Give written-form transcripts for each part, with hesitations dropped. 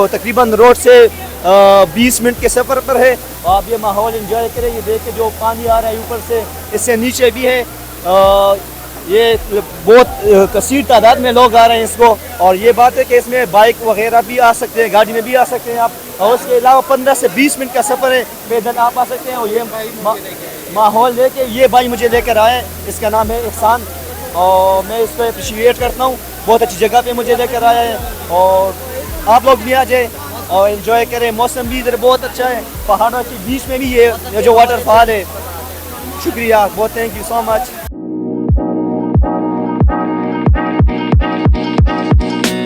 जो तकरीबन रोड से 20 मिनट के सफ़र पर है। आप ये माहौल इंजॉय करें। ये देखें जो पानी आ रहा है ऊपर से, इससे नीचे भी है। ये बहुत कसीर तादाद में लोग आ रहे हैं इसको। और ये बात है कि इसमें बाइक वगैरह भी आ सकते हैं, गाड़ी में भी आ सकते हैं आप। और उसके अलावा 15 से 20 मिनट का सफ़र है, पैदल आप आ सकते हैं। और ये माहौल लेके ये भाई मुझे लेकर आए, इसका नाम है एहसान, और मैं इसको अप्रिशिएट करता हूँ। बहुत अच्छी जगह पे मुझे लेकर आया है, और आप लोग भी आ जाए और इन्जॉय करें। मौसम भी इधर बहुत अच्छा है, पहाड़ों के बीच में भी ये जो वाटरफॉल है। शुक्रिया, बहुत थैंक यू सो मच।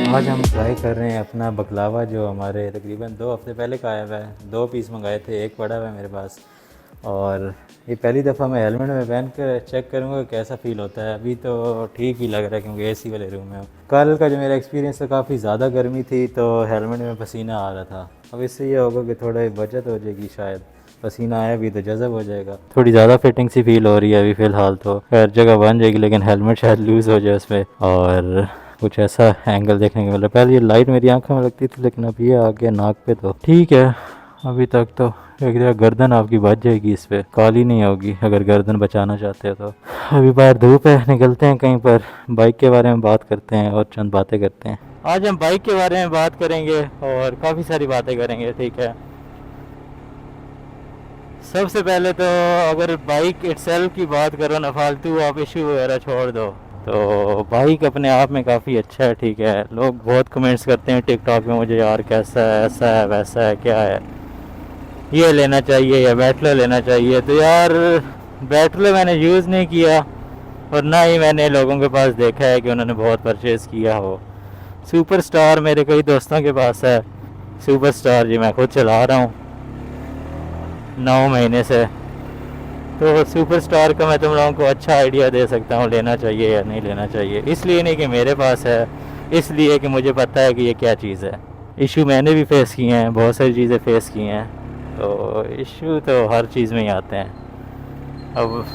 आज हम ट्राई कर रहे हैं अपना बकलावा, जो हमारे तकरीबन 2 हफ्ते पहले का आया हुआ है। 2 पीस मंगाए थे, एक पड़ा हुआ है मेरे पास। और ये पहली दफ़ा मैं हेलमेट में पहन कर चेक करूँगा कैसा फ़ील होता है। अभी तो ठीक ही लग रहा है क्योंकि एसी वाले रूम में हूँ। कल का जो मेरा एक्सपीरियंस था, काफ़ी ज़्यादा गर्मी थी तो हेलमेट में पसीना आ रहा था। अब इससे ये होगा कि थोड़ा बचत हो जाएगी, शायद पसीना आया भी तो जज़ब हो जाएगा। थोड़ी ज़्यादा फिटिंग सी फील हो रही है अभी फ़िलहाल, तो हर जगह बन जाएगी, लेकिन हेलमेट शायद लूज़ हो जाए उसमें। और कुछ ऐसा एंगल देखने को मिला। पहले ये लाइट मेरी आंखों में लगती थी, लेकिन अब ये आ गया नाक पे, तो ठीक है। अभी तक तो एक जगह गर्दन आपकी बच जाएगी, इस पर काली नहीं होगी अगर गर्दन बचाना चाहते हो तो। अभी बाहर धूप है, निकलते हैं कहीं पर, बाइक के बारे में बात करते हैं और चंद बातें करते हैं। आज हम बाइक के बारे में बात करेंगे और काफ़ी सारी बातें करेंगे, ठीक है। सबसे पहले तो अगर बाइक इटसेल्फ की बात करो ना, फालतू आप इशू वगैरह छोड़ दो, तो बाइक अपने आप में काफ़ी अच्छा है, ठीक है। लोग बहुत कमेंट्स करते हैं टिकटॉक में, मुझे यार कैसा है, ऐसा है, वैसा है, क्या है, ये लेना चाहिए या बैटलर लेना चाहिए। तो यार बैटलर मैंने यूज़ नहीं किया, और ना ही मैंने लोगों के पास देखा है कि उन्होंने बहुत परचेज़ किया हो। सुपर स्टार मेरे कई दोस्तों के पास है, सुपर स्टार जी मैं खुद चला रहा हूँ 9 महीने से। तो सुपर स्टार का मैं तुम लोगों को अच्छा आइडिया दे सकता हूँ लेना चाहिए या नहीं लेना चाहिए। इसलिए नहीं कि मेरे पास है, इसलिए कि मुझे पता है कि ये क्या चीज़ है। इशू मैंने भी फेस किए हैं, बहुत सारी चीज़ें फेस की हैं, तो इशू तो हर चीज़ में ही आते हैं। अब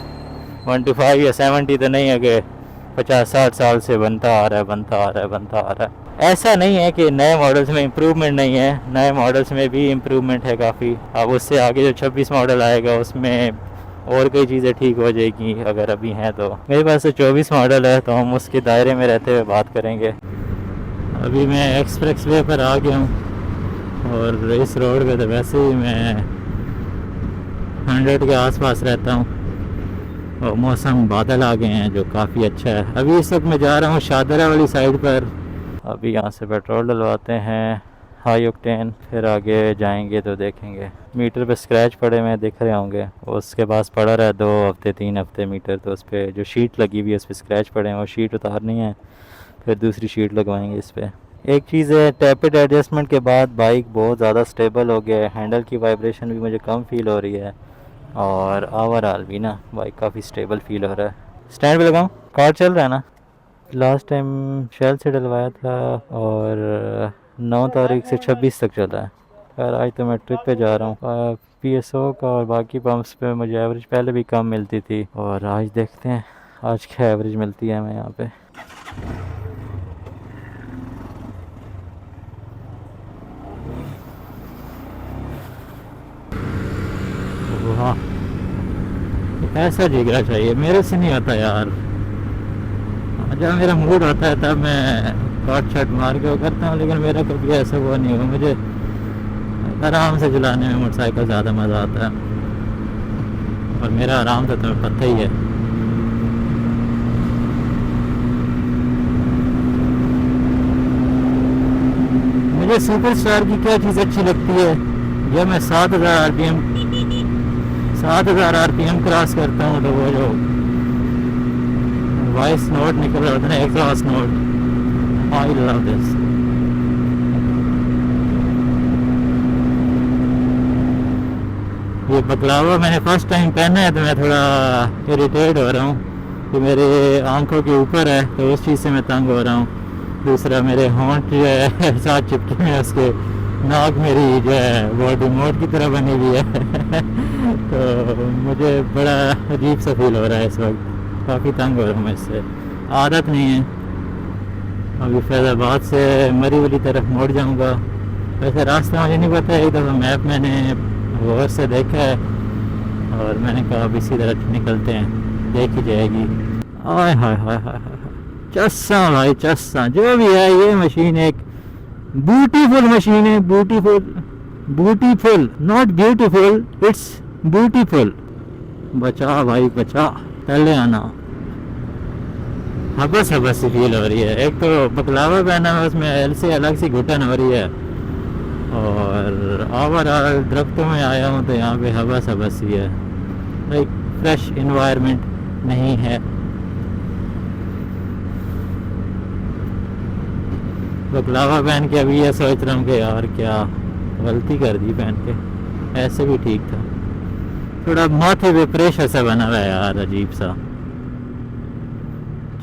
1 to 5 या 70 तो नहीं है कि 50-60 साल से बनता आ रहा है। ऐसा नहीं है कि नए मॉडल्स में इम्प्रूवमेंट नहीं है, नए मॉडल्स में भी इम्प्रूवमेंट है काफ़ी। अब उससे आगे जो 26 मॉडल आएगा उसमें और कई चीज़ें ठीक हो जाएगी अगर अभी हैं तो। मेरे पास तो 24 मॉडल है, तो हम उसके दायरे में रहते हुए बात करेंगे। अभी मैं एक्सप्रेस वे पर आ गया हूँ, और इस रोड पे तो वैसे ही मैं 100 के आसपास रहता हूँ, और मौसम बादल आ गए हैं जो काफ़ी अच्छा है। अभी इस वक्त मैं जा रहा हूँ शादरा वाली साइड पर। अभी यहाँ से पेट्रोल डलवाते हैं हाई ऑक्टेन, फिर आगे जाएंगे तो देखेंगे। मीटर पे स्क्रैच पड़े हुए दिख रहे होंगे, उसके पास पड़ा रहा है 2 हफ्ते 3 हफ्ते मीटर, तो उस पर जो शीट लगी हुई है उस पर स्क्रैच पड़े हैं, वो शीट उतारनी है, फिर दूसरी शीट लगवाएंगे इस पर। एक चीज़ है, टैपिड एडजस्टमेंट के बाद बाइक बहुत ज़्यादा स्टेबल हो गया है। हैंडल की वाइब्रेशन भी मुझे कम फील हो रही है, और ओवरऑल भी ना बाइक काफ़ी स्टेबल फील हो रहा है। स्टैंड पे लगाऊँ, कार चल रहा है ना। लास्ट टाइम शेल से डलवाया था, और 9 तारीख से 26 तक चला है। खैर आज तो मैं ट्रिप पे जा रहा हूँ। PSO का और बाकी पम्प्स पे मुझे एवरेज पहले भी कम मिलती थी, और आज देखते हैं आज क्या एवरेज मिलती है हमें यहाँ पे। वाह, ऐसा जिगरा चाहिए, मेरे से नहीं आता यार। जब मेरा मूड आता है तब मैं कट शट मार के वो करता हूँ, लेकिन मेरा कभी ऐसा वो नहीं हुआ। मुझे आराम से चलाने में मोटरसाइकिल ज़्यादा मज़ा आता है, और मेरा आराम तो तुम्हें पता ही है। मुझे सुपर स्टार की क्या चीज़ अच्छी लगती है, जब मैं 7000 RPM क्रॉस करता हूँ, तो वो जो वॉइस नोट निकल रहा होता है, exhaust note, I love this. ये बकलावा मैंने फर्स्ट टाइम पहना है, तो मैं थोड़ा इरिटेट हो रहा हूँ कि मेरे आंखों के ऊपर है, तो उस चीज़ से मैं तंग हो रहा हूँ। दूसरा मेरे होंठ जो है साथ चिपके हुए हैं, उसके नाक मेरी जो है वो रिमोट की तरह बनी हुई है तो मुझे बड़ा अजीब सा फील हो रहा है इस वक्त, काफ़ी तंग हो रहा हूँ मैं इससे, आदत नहीं है। अभी फैज़ाबाद से मरी वाली तरफ मुड़ जाऊँगा, वैसे रास्ता मुझे नहीं पता है, एक दफ़ा मैप मैंने गौर से देखा है और मैंने कहा अब इसी तरह निकलते हैं, देखी जाएगी। आय हाय हाय हाय हाय, चस्सा भाई चस्सा, जो भी है ये मशीन एक ब्यूटीफुल मशीन है, beautiful, beautiful, not beautiful, it's beautiful. बचा भाई बचा, पहले आना। हबस हबस सी फील हो रही है, एक तो बकलावा पहना है उसमें एल से अलग सी घुटन हो रही है, और ओवरऑल दरख्तों में आया हूँ तो यहाँ पे हबस हबस सी है, लाइक फ्रेश इन्वायरमेंट नहीं है। बकलावा पहन के अभी ये सोच रहा हूँ कि यार क्या गलती कर दी पहन के, ऐसे भी ठीक था। थोड़ा माथे पे प्रेशर सा बना हुआ है यार, अजीब सा।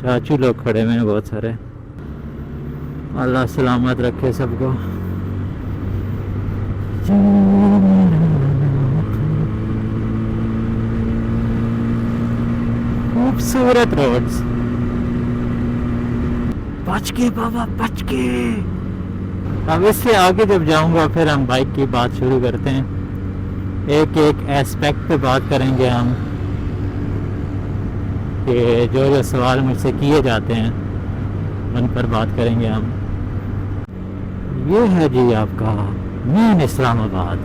चाचू लोग खड़े हुए हैं बहुत सारे, अल्लाह सलामत रखे सबको। खूबसूरत रोड्स, बच के बाबा बच के। अब इससे आगे जब जाऊंगा फिर हम बाइक की बात शुरू करते हैं, एक एक एस्पेक्ट पे बात करेंगे हम, कि जो जो सवाल मुझसे किए जाते हैं उन पर बात करेंगे हम। ये है जी आपका मेन इस्लामाबाद,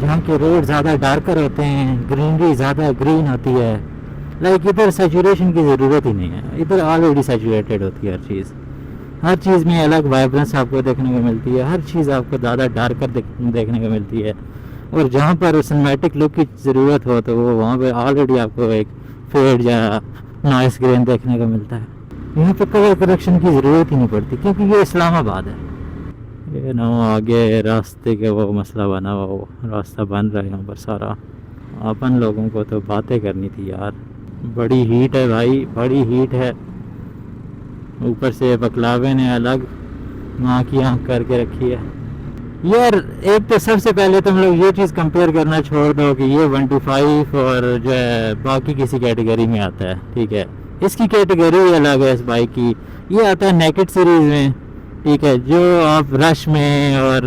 जहाँ के रोड ज़्यादा डार्कर होते हैं, ग्रीनरी ज़्यादा ग्रीन होती है। लाइक इधर सैचुरेशन की ज़रूरत ही नहीं है, इधर ऑलरेडी सैचुरेटेड होती है हर चीज़। हर चीज़ में अलग वाइब्रेंस आपको देखने को मिलती है, हर चीज़ आपको ज़्यादा डार्कर देखने को मिलती है। और जहाँ पर सिनेमैटिक लुक की ज़रूरत हो तो वो वहाँ पर ऑलरेडी आपको एक फेड या नॉइस ग्रेन देखने को मिलता है। यहाँ पे कलर करेक्शन की ज़रूरत ही नहीं पड़ती, क्योंकि ये इस्लामाबाद है। ये ना आगे रास्ते के वो मसला बना हुआ, वो रास्ता बन रहा है यहाँ पर सारा। अपन लोगों को तो बातें करनी थी यार, बड़ी हीट है भाई, बड़ी हीट है। ऊपर से बकलावे ने अलग माँ की आँख करके रखी है यार। एक तो सबसे पहले तुम लोग ये चीज़ कंपेयर करना छोड़ दो कि ये 125 और जो है बाकी किसी कैटेगरी में आता है, ठीक है। इसकी कैटेगरी अलग है इस बाइक की, ये आता है नेकेड सीरीज़ में, ठीक है, जो आप रश में और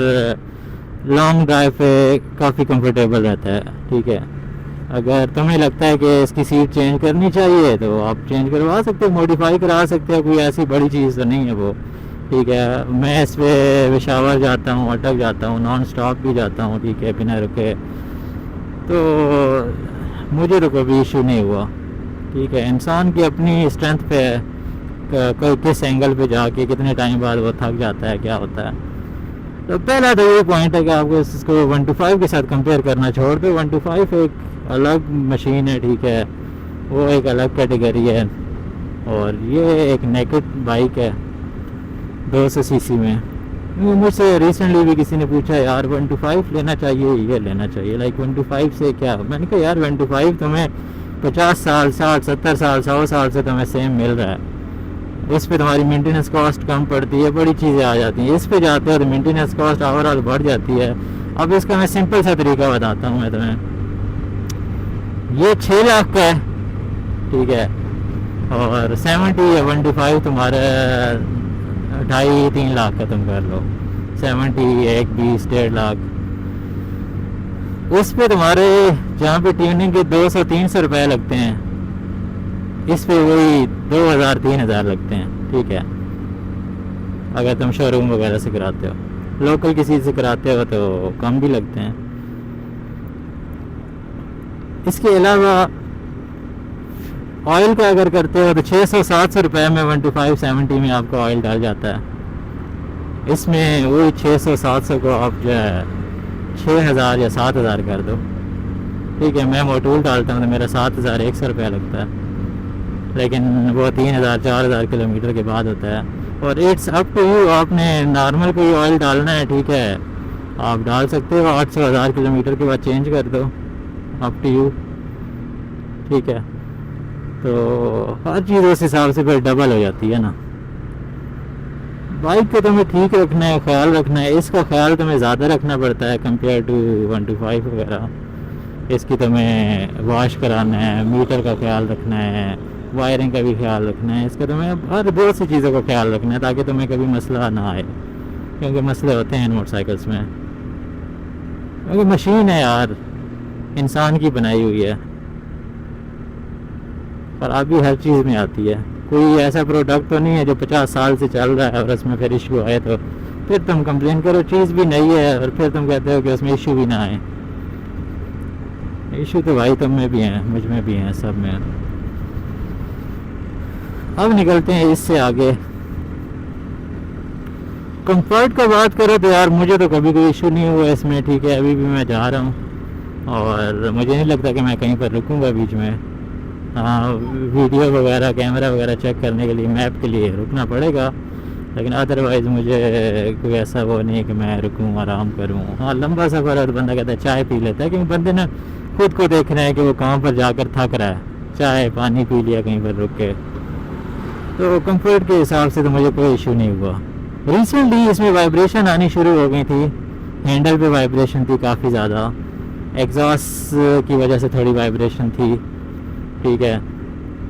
लॉन्ग ड्राइव पे काफ़ी कंफर्टेबल रहता है, ठीक है। अगर तुम्हें लगता है कि इसकी सीट चेंज करनी चाहिए तो आप चेंज करवा सकते हो, मॉडिफाई करा सकते हो, कोई ऐसी बड़ी चीज़ तो नहीं है वो, ठीक है। मैं इस पर पेशावर जाता हूँ, अटक जाता हूँ, नॉन स्टॉप भी जाता हूँ, ठीक है, बिना रुके, तो मुझे तो कोई इशू नहीं हुआ, ठीक है। इंसान की अपनी स्ट्रेंथ पे कोई किस एंगल पे जाके कितने टाइम बाद वो थक जाता है, क्या होता है। तो पहला तो ये पॉइंट है कि आपको इसको 125 के साथ कंपेयर करना छोड़ दो। 125 एक अलग मशीन है, ठीक है, वो एक अलग कैटेगरी है, और ये एक नेकेड बाइक है 200 सीसी में। मुझसे रिसेंटली भी किसी ने पूछा यार 125 लेना चाहिए, ये लेना चाहिए, लाइक 125 से क्या। मैंने कहा यार 125 तुम्हें 50 साल 60 70 साल 100 साल से तुम्हें सेम मिल रहा है, उस पर तुम्हारी मेंटेनेंस कॉस्ट कम पड़ती है, बड़ी चीज़ें आ जाती हैं। इस पे जाते हो तो मेंटेनेंस कॉस्ट ओवरऑल बढ़ जाती है। अब इसका मैं सिंपल सा तरीका बताता हूँ मैं तुम्हें। ये 6 लाख का है, ठीक है, और 70 या 125 तुम्हारा 2.5-3 लाख का तुम कर लो, 70 1 20 1.5 लाख। उस पे तुम्हारे जहाँ पे ट्यूनिंग के 200-300 रुपये लगते हैं, इस पे वही 2000-3000 लगते हैं, ठीक है, अगर तुम शोरूम वगैरह से कराते हो। लोकल किसी से कराते हो तो कम भी लगते हैं। इसके अलावा ऑयल का अगर करते हो तो 600-700 रुपये में 125-70 में आपका ऑयल डाल जाता है। इसमें वही 600-700 को आप जो है 6000 या 7000 कर दो, ठीक है। मैं मोटूल डालता हूँ तो मेरा 7100 रुपया लगता है, लेकिन वो 3000-4000 किलोमीटर के बाद होता है। और इट्स अप टू यू, आपने नॉर्मल कोई ऑयल डालना है, ठीक है, आप डाल सकते हो, 800-1000 किलोमीटर के बाद चेंज कर दो, अप टू यू, ठीक है। तो हर चीज़ उस हिसाब से फिर डबल हो जाती है ना। बाइक को तुम्हें ठीक रखना है, ख्याल रखना है, इसका ख्याल तुम्हें ज़्यादा रखना पड़ता है कंपेयर टू 125 वगैरह। इसकी तुम्हें वॉश कराना है, मीटर का ख्याल रखना है, वायरिंग का भी ख्याल रखना है, इसका तुम्हें हर बहुत सी चीज़ों का ख्याल रखना है ताकि तुम्हें कभी मसला ना आए, क्योंकि मसले होते हैं इन मोटरसाइकिल्स में, क्योंकि मशीन है यार, इंसान की बनाई हुई है, खराबी हर चीज़ में आती है। कोई ऐसा प्रोडक्ट तो नहीं है जो 50 साल से चल रहा है और उसमें फिर इशू आए तो फिर तुम कंप्लेन करो, चीज़ भी नहीं है और फिर तुम कहते हो कि उसमें इशू भी ना आए। इशू तो भाई तुम में भी हैं, मुझ में भी हैं, सब में। अब निकलते हैं इससे आगे। कंफर्ट का बात करो तो यार मुझे तो कभी कोई इशू नहीं हुआ इसमें, ठीक है। अभी भी मैं जा रहा हूँ और मुझे नहीं लगता कि मैं कहीं पर रुकूँगा बीच में। हाँ, वीडियो वगैरह, कैमरा वगैरह चेक करने के लिए, मैप के लिए रुकना पड़ेगा, लेकिन अदरवाइज़ मुझे कोई ऐसा वो नहीं है कि मैं रुकूँ आराम करूँ। हाँ, लंबा सफ़र है तो बंदा कहता है चाय पी लेता है, क्योंकि बंदे ने खुद को देखना है कि वो कहाँ पर जाकर थक रहा है, चाय पानी पी लिया कहीं पर रुक के। तो कंफर्ट के हिसाब से तो मुझे कोई इशू नहीं हुआ। रिसेंटली इसमें वाइब्रेशन आनी शुरू हो गई थी, हैंडल पे वाइब्रेशन थी काफ़ी ज़्यादा, एग्जॉस्ट की वजह से थोड़ी वाइब्रेशन थी, ठीक है।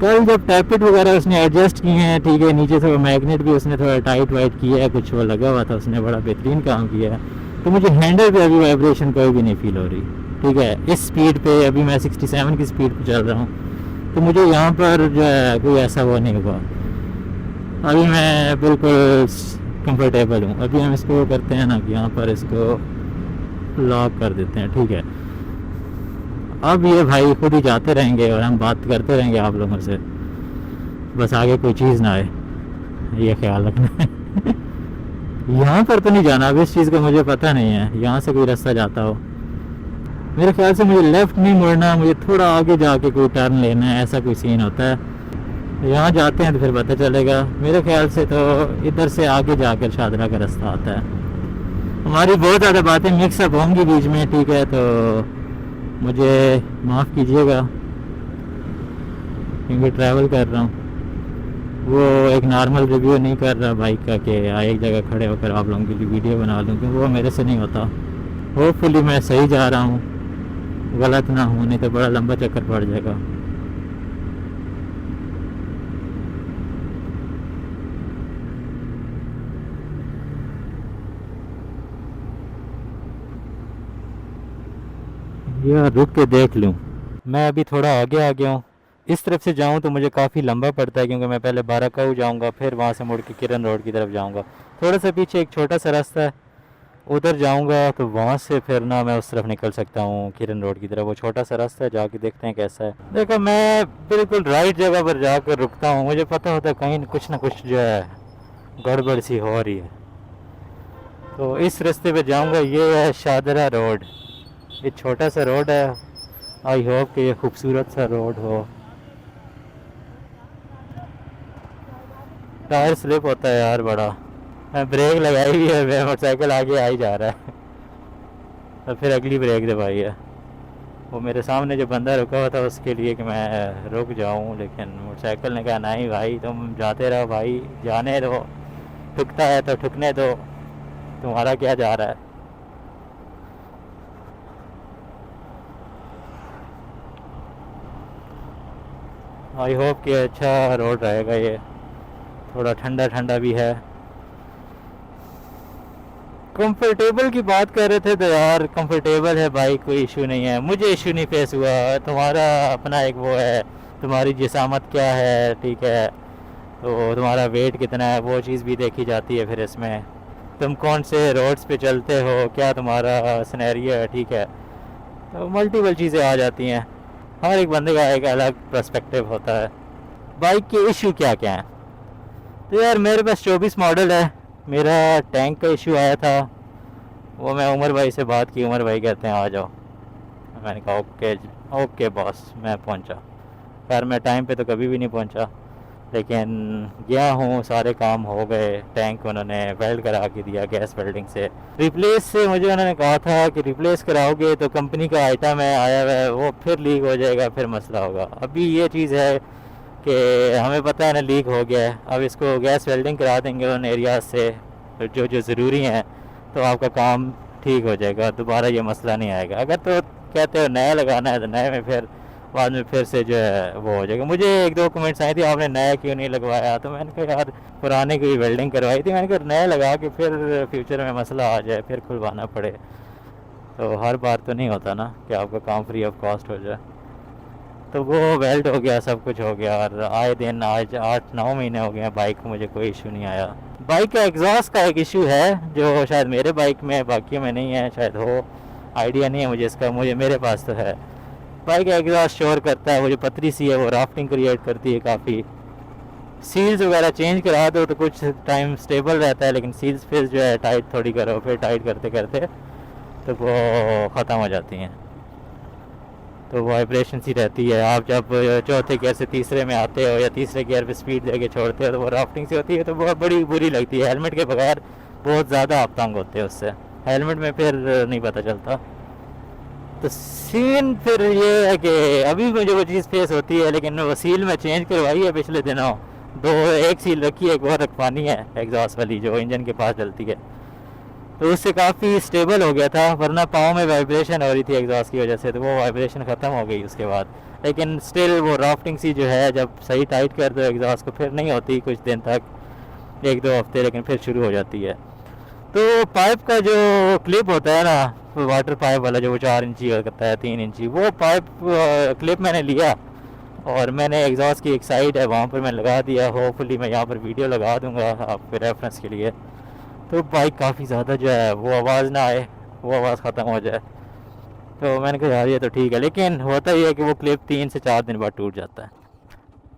कल जब टैपिट वगैरह उसने एडजस्ट किए हैं, ठीक है, नीचे से वो मैग्नेट भी उसने थोड़ा टाइट वाइट किया है, कुछ वो लगा हुआ था, उसने बड़ा बेहतरीन काम किया है। तो मुझे हैंडल पे अभी वाइब्रेशन कोई भी नहीं फील हो रही, ठीक है। इस स्पीड पे अभी मैं 67 की स्पीड पे चल रहा हूँ, तो मुझे यहाँ पर जो है कोई ऐसा वो नहीं हुआ। अभी मैं बिल्कुल कंफर्टेबल हूँ। अभी हम इसको करते हैं ना कि यहाँ पर इसको लॉक कर देते हैं, ठीक है। अब ये भाई खुद ही जाते रहेंगे और हम बात करते रहेंगे आप लोगों से, बस आगे कोई चीज़ ना आए, ये ख्याल रखना है। यहाँ पर तो नहीं जाना, अब इस चीज़ का मुझे पता नहीं है, यहाँ से कोई रास्ता जाता हो। मेरे ख्याल से मुझे लेफ़्ट नहीं मुड़ना, मुझे थोड़ा आगे जाके कोई टर्न लेना है, ऐसा कोई सीन होता है। यहाँ जाते हैं तो फिर पता चलेगा। मेरे ख्याल से तो इधर से आगे जाकर शादरा का रास्ता आता है। हमारी बहुत ज़्यादा बातें मिक्सअप होंगी बीच में, ठीक है, तो मुझे माफ़ कीजिएगा, क्योंकि ट्रैवल कर रहा हूँ। वो एक नॉर्मल रिव्यू नहीं कर रहा बाइक का कि एक जगह खड़े होकर आप लोगों के लिए वीडियो बना लूँ, क्योंकि वो मेरे से नहीं होता। होपफुली मैं सही जा रहा हूँ, गलत ना हूँ, नहीं तो बड़ा लंबा चक्कर पड़ जाएगा। यार रुक के देख लूँ। मैं अभी थोड़ा आगे आ गया हूँ। इस तरफ से जाऊँ तो मुझे काफ़ी लंबा पड़ता है, क्योंकि मैं पहले बाराकाऊ जाऊँगा, फिर वहाँ से मुड़ के किरण रोड की तरफ जाऊँगा। थोड़ा सा पीछे एक छोटा सा रास्ता है, उधर जाऊँगा तो वहाँ से फिर ना मैं उस तरफ निकल सकता हूँ किरण रोड की तरफ। वो छोटा सा रास्ता है, जाके देखते हैं कैसा है। देखो, मैं बिल्कुल राइट जगह पर जाकर रुकता हूँ, मुझे पता होता है कहीं कुछ ना कुछ जो है गड़बड़ सी हो रही है, तो इस रास्ते पे जाऊँगा। ये है शादरा रोड, ये छोटा सा रोड है। आई होप कि ये खूबसूरत सा रोड हो। टायर स्लिप होता है यार बड़ा। मैं ब्रेक लगाई हुई है, मेरा मोटरसाइकिल आगे आ ही जा रहा है, और फिर अगली ब्रेक दबाई है। वो मेरे सामने जो बंदा रुका हुआ था उसके लिए कि मैं रुक जाऊं, लेकिन मोटरसाइकिल ने कहा नहीं भाई, तुम जाते रहो भाई, जाने दो, ठुकता है तो ठुकने दो, तुम्हारा क्या जा रहा है। आई होप कि अच्छा रोड रहेगा ये, थोड़ा ठंडा ठंडा भी है। कंफर्टेबल की बात कर रहे थे तो यार कंफर्टेबल है भाई, कोई इशू नहीं है, मुझे इशू नहीं फेस हुआ। तुम्हारा अपना एक वो है, तुम्हारी जिसामत क्या है, ठीक है, तो तुम्हारा वेट कितना है, वो चीज़ भी देखी जाती है। फिर इसमें तुम कौन से रोड्स पे चलते हो, क्या तुम्हारा सिनेरियो है, ठीक है, तो मल्टीपल चीज़ें आ जाती हैं। हर एक बंदे का एक अलग पर्सपेक्टिव होता है। बाइक के इशू क्या क्या हैं, तो यार मेरे पास 24 मॉडल है। मेरा टैंक का इशू आया था, वो मैं उमर भाई से बात की, उमर भाई कहते हैं आ जाओ। मैंने कहा ओके ओके बॉस, मैं पहुंचा। खैर मैं टाइम पे तो कभी भी नहीं पहुंचा, लेकिन गया हूँ, सारे काम हो गए। टैंक उन्होंने वेल्ड करा के दिया गैस वेल्डिंग से। रिप्लेस से मुझे उन्होंने कहा था कि रिप्लेस कराओगे तो कंपनी का आइटम है आया हुआ है, वो फिर लीक हो जाएगा, फिर मसला होगा। अभी ये चीज़ है कि हमें पता है ना लीक हो गया है, अब इसको गैस वेल्डिंग करा देंगे उन एरियाज से जो जो ज़रूरी हैं, तो आपका काम ठीक हो जाएगा, दोबारा ये मसला नहीं आएगा। अगर तो कहते हो नया लगाना है तो नए में फिर बाद में फिर से जो है वो हो जाएगा। मुझे एक दो कमेंट्स आए थे आपने नया क्यों नहीं लगवाया, तो मैंने कहा यार पुराने की वेल्डिंग करवाई थी, मैंने कहा नया लगा के फिर फ्यूचर में मसला आ जाए फिर खुलवाना पड़े, तो हर बार तो नहीं होता ना कि आपका काम फ्री ऑफ कॉस्ट हो जाए। तो वो वेल्ड हो गया, सब कुछ हो गया, और आए दिन आज 8-9 महीने हो गए हैं बाइक को, मुझे कोई इशू नहीं आया। बाइक का एग्जॉस्ट का एक इशू है जो शायद मेरे बाइक में बाकियों में नहीं है, शायद हो, आइडिया नहीं है मुझे इसका, मुझे मेरे पास तो है। बाइक का एग्जॉस्ट शोर करता है, वो जो पतरी सी है वो राफ्टिंग क्रिएट करती है काफ़ी। सील्स वगैरह चेंज करा दो तो कुछ टाइम स्टेबल रहता है, लेकिन सील्स फिर जो है टाइट थोड़ी करो, फिर टाइट करते करते तो वो ख़त्म हो जाती हैं, तो वाइब्रेशन सी रहती है। आप जब चौथे गियर से तीसरे में आते हो या तीसरे गियर पे स्पीड देके छोड़ते हो तो वो राफ्टिंग सी होती है, तो बहुत बड़ी बुरी लगती है। हेलमेट के बगैर बहुत ज़्यादा आप तंग होते हो उससे, हेलमेट में फिर नहीं पता चलता। तो सीन फिर ये है कि अभी मुझे वो चीज़ फेस होती है, लेकिन वो सील में चेंज करवाई है पिछले दिनों, एक सील रखी है, एक और रखवानी है एग्जॉस्ट वाली जो इंजन के पास डलती है, तो उससे काफ़ी स्टेबल हो गया था, वरना पाँव में वाइब्रेशन हो रही थी एग्जॉस्ट की वजह से, तो वो वाइब्रेशन ख़त्म हो गई उसके बाद। लेकिन स्टिल वो राफ्टिंग सी जो है जब सही टाइट कर दो एग्जॉस्ट को फिर नहीं होती कुछ दिन तक, 1-2 हफ्ते, लेकिन फिर शुरू हो जाती है। तो पाइप का जो क्लिप होता है ना, वाटर पाइप वाला जो 4 इंची होता है, 3 इंची, वो पाइप क्लिप मैंने लिया और मैंने एग्जॉस्ट की एक साइड है वहाँ पर मैं लगा दिया। होपफुली मैं यहाँ पर वीडियो लगा दूँगा आपके रेफरेंस के लिए, तो बाइक काफ़ी ज़्यादा जो है वो आवाज़ ना आए, वो आवाज़ ख़त्म हो जाए। तो मैंने कहा यार ये तो ठीक है, लेकिन होता ही है कि वो क्लिप 3 से 4 दिन बाद टूट जाता है,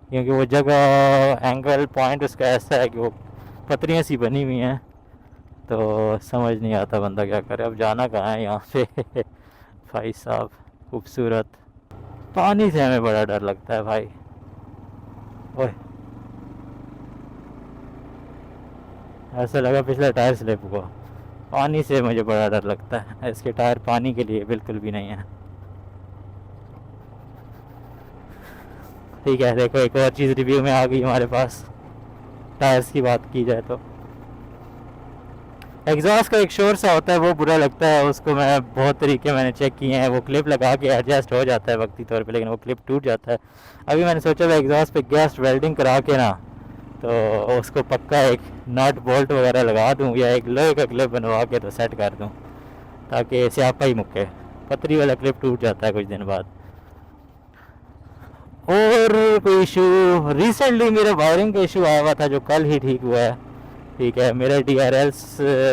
क्योंकि वो जगह एंगल पॉइंट उसका ऐसा है कि वो पतरियाँ सी बनी हुई हैं, तो समझ नहीं आता बंदा क्या करे। अब जाना कहाँ है यहाँ से भाई साहब, खूबसूरत पानी से हमें बड़ा डर लगता है भाई। ओए ऐसा लगा पिछला टायर स्लिप हुआ, पानी से मुझे बड़ा डर लगता है, इसके टायर पानी के लिए बिल्कुल भी नहीं है। ठीक है, देखो एक और चीज़ रिव्यू में आ गई हमारे पास, टायर्स की बात की जाए तो एग्जॉस्ट का एक शोर सा होता है वो बुरा लगता है, उसको मैं बहुत तरीके मैंने चेक किए हैं, वो क्लिप लगा के एडजस्ट हो जाता है वक्ती तौर पे, लेकिन वो क्लिप टूट जाता है। अभी मैंने सोचा था एग्जॉस्ट पे गैस वेल्डिंग करा के ना, तो उसको पक्का एक नट बोल्ट वगैरह लगा दूं या एक लोहे का क्लिप बनवा के तो सेट कर दूं, ताकि स्यापा ही मुक्के, पतरी वाला क्लिप टूट जाता है कुछ दिन बाद। और कोई इशू रिसेंटली मेरा वायरिंग का इशू आया हुआ था जो कल ही ठीक हुआ है। ठीक है, मेरे DRLs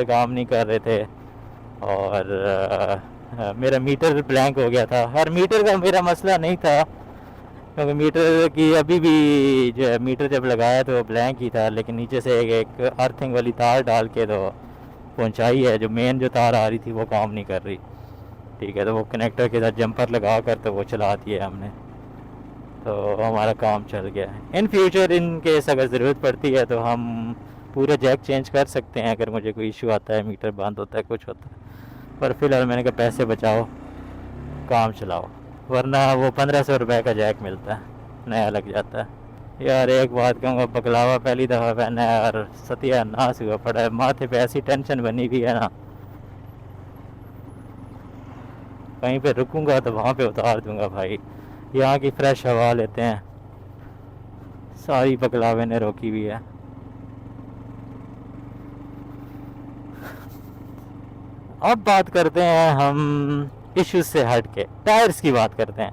काम नहीं कर रहे थे और मेरा मीटर ब्लैंक हो गया था। हर मीटर का मेरा मसला नहीं था, क्योंकि मीटर की अभी भी जो है मीटर जब लगाया तो ब्लैंक ही था, लेकिन नीचे से एक अर्थिंग वाली तार डाल के तो पहुंचाई है, जो मेन जो तार आ रही थी वो काम नहीं कर रही। ठीक है, तो वो कनेक्टर के साथ जंपर लगा कर तो वो चला दिया हमने, तो हमारा काम चल गया है। इन फ्यूचर इन केस अगर ज़रूरत पड़ती है तो हम पूरा जैक चेंज कर सकते हैं, अगर मुझे कोई इशू आता है, मीटर बंद होता है, कुछ होता है। पर फिलहाल मैंने कहा पैसे बचाओ, काम चलाओ, वरना वो 1500 रुपये का जैक मिलता है, नया लग जाता है। यार एक बात कहूँगा, बकलावा पहली दफ़ा पहना है और सत्यानाश हुआ पड़ा है, माथे पे ऐसी टेंशन बनी हुई है ना, कहीं पे रुकूंगा तो वहाँ पे उतार दूंगा भाई। यहाँ की फ्रेश हवा लेते हैं, सारी बकलावे ने रोकी हुई है। अब बात करते हैं हम इश्यूज से हट के, टायर्स की बात करते हैं।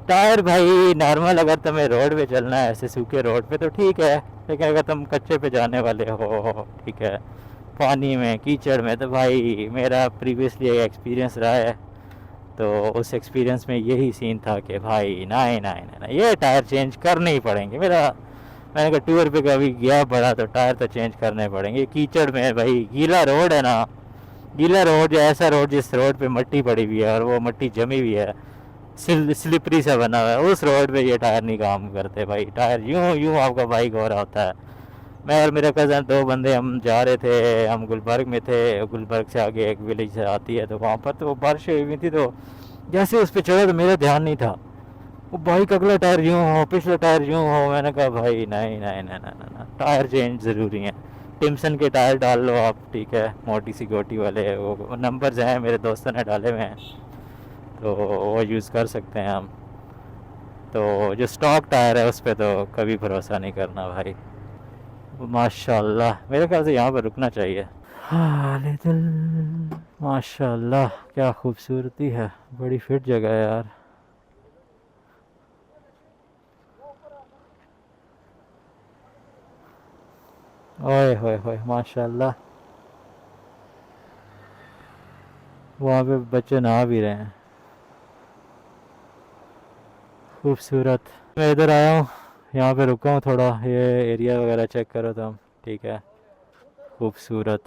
टायर भाई नॉर्मल अगर तुम्हें रोड पे चलना है, ऐसे सूखे रोड पे तो ठीक है, लेकिन अगर तुम कच्चे पे जाने वाले हो, ठीक है, पानी में कीचड़ में, तो भाई मेरा प्रीवियसली एक्सपीरियंस रहा है, तो उस एक्सपीरियंस में यही सीन था कि भाई नहीं नहीं नहीं ये टायर चेंज करने ही पड़ेंगे। मैंने कहा टूर पे कभी गया बड़ा तो टायर तो चेंज करने पड़ेंगे। कीचड़ में भाई, गीला रोड है ना, गीला रोड, ऐसा रोड जिस रोड पे मट्टी पड़ी हुई है और वो मट्टी जमी हुई है, स्लिपरी सा बना हुआ है, उस रोड पे ये टायर नहीं काम करते भाई। टायर यूं यूं आपका बाइक हो रहा होता है। मैं और मेरा कज़न 2 बंदे हम जा रहे थे, हम गुलबर्ग में थे, गुलबर्ग से आगे एक विलेज से आती है, तो वहाँ पर तो बारिश हुई थी, तो जैसे उस पर चढ़ा तो मेरा ध्यान नहीं था, वो बाइक अगला टायर यूँ हो, पिछला टायर यूँ हो। मैंने कहा भाई नहीं नहीं नहीं नहीं नहीं, टायर चेंज ज़रूरी है। टिम्सन के टायर डाल लो आप, ठीक है, मोटी सी गोटी वाले, वो नंबर्स हैं मेरे दोस्तों ने डाले हुए हैं, तो वो यूज़ कर सकते हैं हम। तो जो स्टॉक टायर है उस पर तो कभी भरोसा नहीं करना भाई। माशाल्लाह मेरे ख्याल से यहाँ पर रुकना चाहिए। हाले दिल, माशाल्लाह क्या खूबसूरती है, बड़ी फिट जगह है यार। ओए होए होए माशाल्लाह, वहाँ पे बच्चे नहा भी रहे हैं, खूबसूरत। मैं इधर आया हूँ, यहाँ पे रुका हूँ थोड़ा, ये एरिया वगैरह चेक करो तुम, ठीक है, खूबसूरत।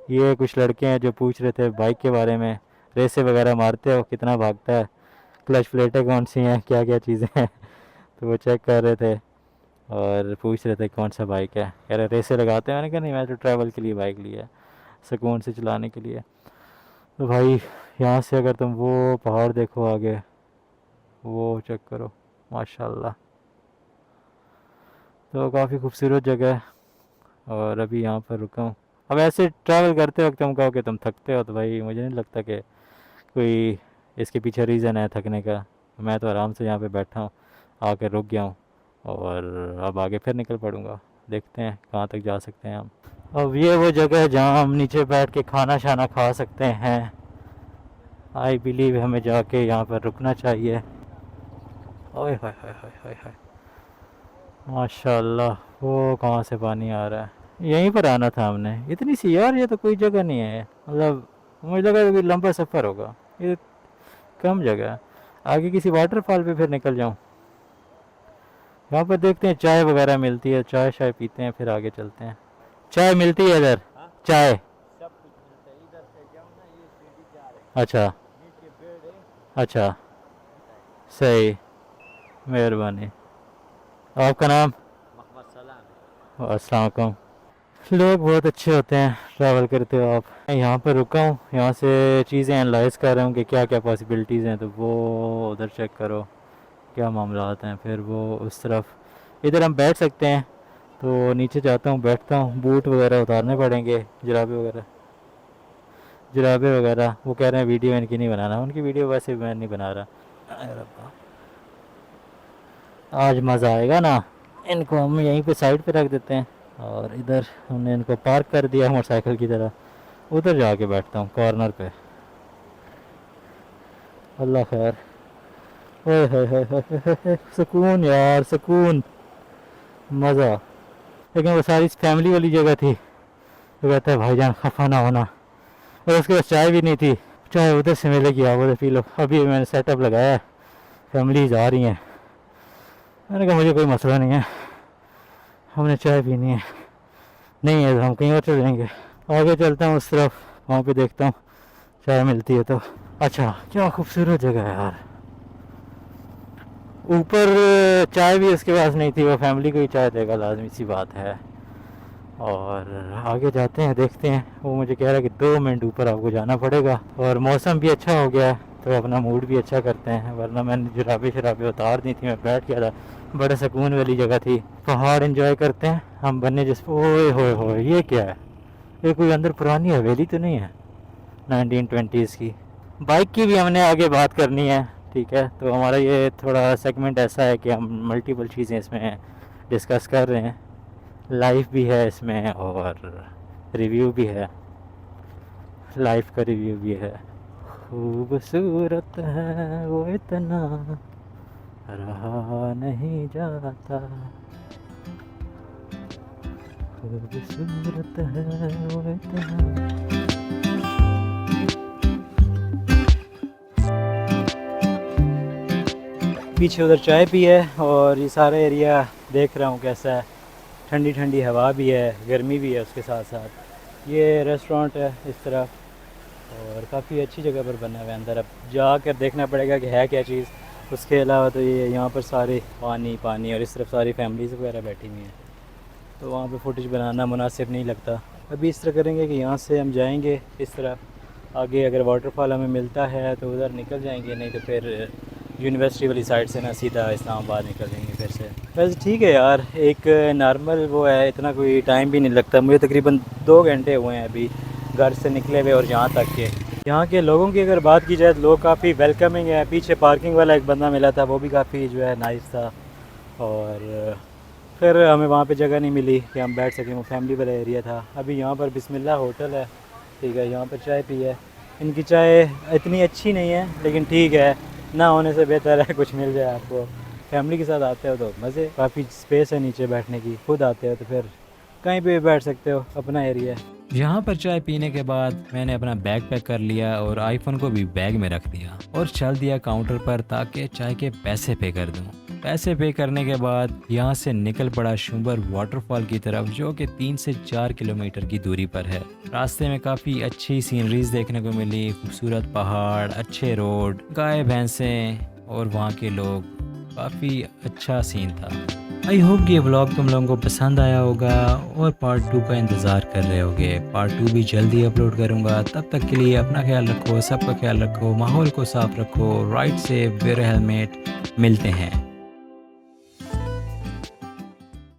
ये कुछ लड़के हैं जो पूछ रहे थे बाइक के बारे में, रेसे वगैरह मारते हो, कितना भागता है, क्लच प्लेटें कौन सी हैं, क्या क्या चीज़ें हैं तो वो चेक कर रहे थे और पूछ रहे थे कौन सा बाइक है, कह रहे रेसे लगाते हैं। मैंने कहा नहीं, मैं तो ट्रैवल के लिए बाइक ली है, सुकून से चलाने के लिए। तो भाई यहाँ से अगर तुम वो पहाड़ देखो आगे, वो चेक करो माशाल्लाह, तो काफ़ी खूबसूरत जगह है। और अभी यहाँ पर रुका हूँ। अब ऐसे ट्रैवल करते वक्त तुम कहो कि तुम थकते हो, तो भाई मुझे नहीं लगता कि कोई इसके पीछे रीज़न है थकने का। मैं तो आराम से यहाँ पे बैठा हूँ, आके रुक गया हूँ और अब आगे फिर निकल पड़ूँगा। देखते हैं कहाँ तक जा सकते हैं हम। अब ये वो जगह है जहाँ हम नीचे बैठ के खाना शाना खा सकते हैं। आई बिलीव हमें जाके यहाँ पर रुकना चाहिए। ओए हाय हाय हाय हाय हाय, माशाल्लाह, वो कहाँ से पानी आ रहा है। यहीं पर आना था हमने, इतनी सी यार, ये तो कोई जगह नहीं है, मतलब मुझे लगा कोई लंबा सफ़र होगा, ये कम जगह है। आगे किसी वाटरफॉल पे फिर निकल जाऊँ। यहाँ पर देखते हैं चाय वगैरह मिलती है, चाय शाय पीते हैं फिर आगे चलते हैं। चाय मिलती है इधर? चाय सब कुछ मिलता है इधर से जाओ ना, ये सीढ़ी जा रहे हैं अच्छा नीचे पेड़ है। अच्छा, सही, मेहरबानी। आपका नाम? मोहम्मद सलाम। अस्सलाम वालेकुम। लोग बहुत अच्छे होते हैं, ट्रैवल करते हो आप। मैं यहाँ पर रुका हूँ, यहाँ से चीज़ें एनालाइज कर रहा हूँ कि क्या क्या पॉसिबिलिटीज़ हैं, तो वो उधर चेक करो क्या मामलात हैं। फिर वो उस तरफ इधर हम बैठ सकते हैं, तो नीचे जाता हूँ, बैठता हूँ। बूट वगैरह उतारने पड़ेंगे, जुराबे वगैरह। वो कह रहे हैं वीडियो इनकी नहीं बनाना, उनकी वीडियो वैसे भी मैं नहीं बना रहा। अरे रब्बा, आज मज़ा आएगा ना। इनको हम यहीं पे साइड पे रख देते हैं और इधर हमने इनको पार्क कर दिया मोटरसाइकिल की तरह। उधर जाके बैठता हूँ कॉर्नर पे। अल्लाह खैर। ओए होए होए होए होए होए, सुकून यार, सुकून, मज़ा। लेकिन वो सारी फैमिली वाली जगह थी, तो कहता है भाईजान खफा ना होना। और उसके पास चाय भी नहीं थी, चाय उधर से मिलेगी, आप उधर पी लो। अभी मैंने सेटअप लगाया है, फैमिलीज आ रही हैं। मैंने कहा मुझे कोई मसला नहीं है, हमने चाय पीनी है, नहीं है तो हम कहीं और चले जाएंगे। आगे चलता हूँ उस तरफ, वहाँ पे देखता हूँ चाय मिलती है तो। अच्छा, क्या खूबसूरत जगह है यार। ऊपर चाय भी उसके पास नहीं थी, वो फैमिली को ही चाय देगा, लाजमी सी बात है। और आगे जाते हैं, देखते हैं। वो मुझे कह रहा है कि 2 मिनट ऊपर आपको जाना पड़ेगा, और मौसम भी अच्छा हो गया है तो अपना मूड भी अच्छा करते हैं। वरना मैंने जुराबे शराबे उतार दी थी, मैं बैठ गया था, बड़ा सुकून वाली जगह थी। पहाड़ एंजॉय करते हैं हम बने जिस। ओए होए होए, ये क्या है? ये कोई अंदर पुरानी हवेली तो नहीं है 1920s की? बाइक की भी हमने आगे बात करनी है, ठीक है। तो हमारा ये थोड़ा सेगमेंट ऐसा है कि हम मल्टीपल चीज़ें इसमें डिस्कस कर रहे हैं। लाइफ भी है इसमें और रिव्यू भी है, लाइफ का रिव्यू भी है। खूबसूरत है वो इतना, रहा नहीं जाता, खूबसूरत है वो इतना। पीछे उधर चाय पी है और ये सारा एरिया देख रहा हूँ कैसा है। ठंडी ठंडी हवा भी है, गर्मी भी है उसके साथ साथ। ये रेस्टोरेंट है इस तरफ, और काफ़ी अच्छी जगह पर बना हुआ है। अंदर अब जाकर देखना पड़ेगा कि है क्या चीज़। उसके अलावा तो ये यहाँ पर सारे पानी पानी, और इस तरफ सारी फैमिलीज़ वगैरह बैठी हुई हैं, तो वहाँ पे फुटेज बनाना मुनासिब नहीं लगता। अभी इस तरह करेंगे कि यहाँ से हम जाएंगे इस तरफ, आगे अगर वाटरफॉल हमें मिलता है तो उधर निकल जाएंगे, नहीं तो फिर यूनिवर्सिटी वाली साइड से ना सीधा इस्लामाबाद निकल जाएंगे फिर से। वैसे ठीक है यार, एक नॉर्मल वो है, इतना कोई टाइम भी नहीं लगता। मुझे तकरीबन 2 घंटे हुए हैं अभी घर से निकले हुए और यहाँ तक के। यहाँ के लोगों की अगर बात की जाए तो लोग काफ़ी वेलकमिंग है। पीछे पार्किंग वाला एक बंदा मिला था, वो भी काफ़ी जो है नाइस था। और फिर हमें वहाँ पे जगह नहीं मिली कि हम बैठ सकें, वो फैमिली वाला एरिया था। अभी यहाँ पर बिस्मिल्लाह होटल है, ठीक है, यहाँ पर चाय पी है। इनकी चाय इतनी अच्छी नहीं है, लेकिन ठीक है, ना होने से बेहतर है कुछ मिल जाए आपको। फैमिली के साथ आते हो तो मज़े, काफ़ी स्पेस है नीचे बैठने की। खुद आते हो तो फिर कहीं पे भी बैठ सकते हो, अपना एरिया है। यहाँ पर चाय पीने के बाद मैंने अपना बैग पैक कर लिया और आईफोन को भी बैग में रख दिया और चल दिया काउंटर पर ताकि चाय के पैसे पे कर दूँ। पैसे पे करने के बाद यहाँ से निकल पड़ा शुंबर वाटरफॉल की तरफ, जो कि 3 से 4 किलोमीटर की दूरी पर है। रास्ते में काफ़ी अच्छी सीनरीज देखने को मिली, खूबसूरत पहाड़, अच्छे रोड, गाय भैंसें और वहाँ के लोग, काफ़ी अच्छा सीन था। आई होप ये व्लॉग तुम लोगों को पसंद आया होगा और पार्ट 2 का इंतज़ार कर रहे होगे। पार्ट 2 भी जल्दी अपलोड करूँगा। तब तक के लिए अपना ख्याल रखो, सबका ख्याल रखो, माहौल को साफ रखो, राइड सेफ, वेयर हेलमेट। मिलते हैं।